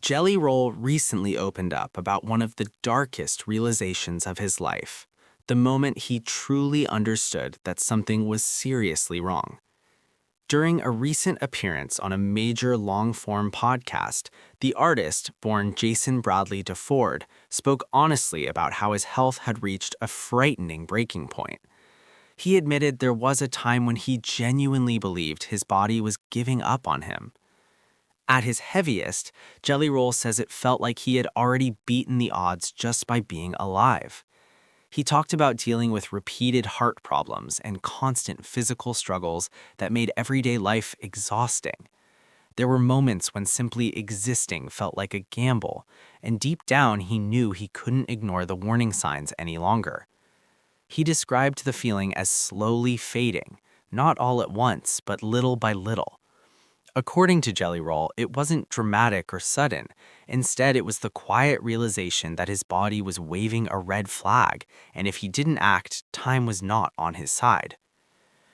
Jelly Roll recently opened up about one of the darkest realizations of his life, the moment he truly understood that something was seriously wrong. During a recent appearance on a major long-form podcast, the artist, born Jason Bradley DeFord, spoke honestly about how his health had reached a frightening breaking point. He admitted there was a time when he genuinely believed his body was giving up on him. At his heaviest, Jelly Roll says it felt like he had already beaten the odds just by being alive. He talked about dealing with repeated heart problems and constant physical struggles that made everyday life exhausting. There were moments when simply existing felt like a gamble, and deep down he knew he couldn't ignore the warning signs any longer. He described the feeling as slowly fading, not all at once, but little by little. According to Jelly Roll, it wasn't dramatic or sudden. Instead, it was the quiet realization that his body was waving a red flag, and if he didn't act, time was not on his side.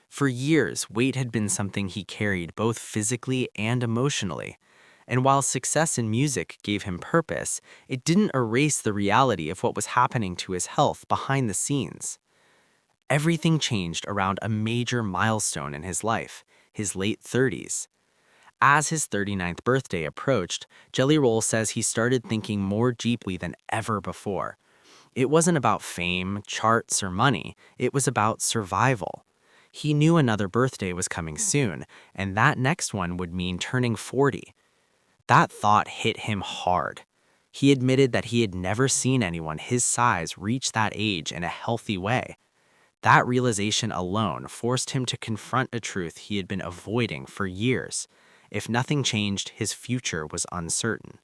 For years, weight had been something he carried both physically and emotionally. And while success in music gave him purpose, it didn't erase the reality of what was happening to his health behind the scenes. Everything changed around a major milestone in his life, his late 30s. As his 39th birthday approached, Jelly Roll says he started thinking more deeply than ever before. It wasn't about fame, charts, or money. It was about survival. He knew another birthday was coming soon, and that next one would mean turning 40. That thought hit him hard. He admitted that he had never seen anyone his size reach that age in a healthy way. That realization alone forced him to confront a truth he had been avoiding for years. If nothing changed, his future was uncertain.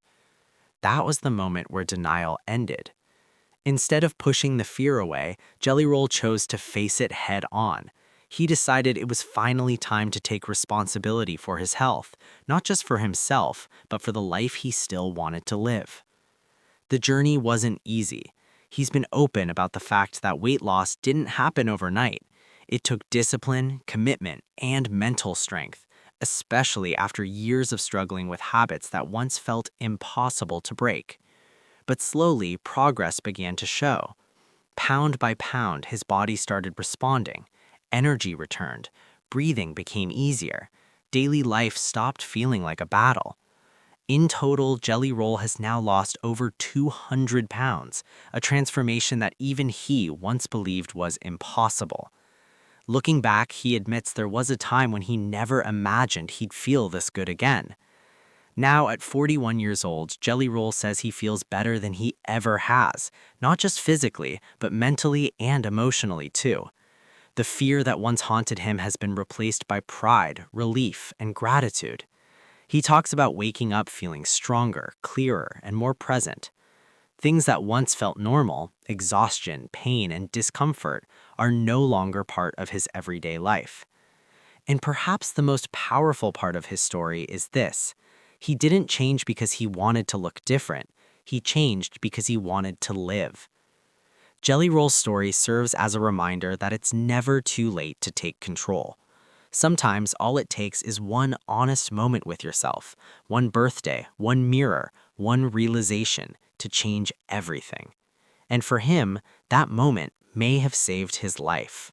That was the moment where denial ended. Instead of pushing the fear away, Jelly Roll chose to face it head on. He decided it was finally time to take responsibility for his health, not just for himself, but for the life he still wanted to live. The journey wasn't easy. He's been open about the fact that weight loss didn't happen overnight. It took discipline, commitment, and mental strength, especially after years of struggling with habits that once felt impossible to break. But slowly, progress began to show. Pound by pound, his body started responding. Energy returned. Breathing became easier. Daily life stopped feeling like a battle. In total, Jelly Roll has now lost over 200 pounds, a transformation that even he once believed was impossible. Looking back, he admits there was a time when he never imagined he'd feel this good again. Now, at 41 years old, Jelly Roll says he feels better than he ever has, not just physically, but mentally and emotionally too. The fear that once haunted him has been replaced by pride, relief, and gratitude. He talks about waking up feeling stronger, clearer, and more present. Things that once felt normal, exhaustion, pain, and discomfort, are no longer part of his everyday life. And perhaps the most powerful part of his story is this: he didn't change because he wanted to look different. He changed because he wanted to live. Jelly Roll's story serves as a reminder that it's never too late to take control. Sometimes all it takes is one honest moment with yourself, one birthday, one mirror, one realization to change everything. And for him, that moment may have saved his life.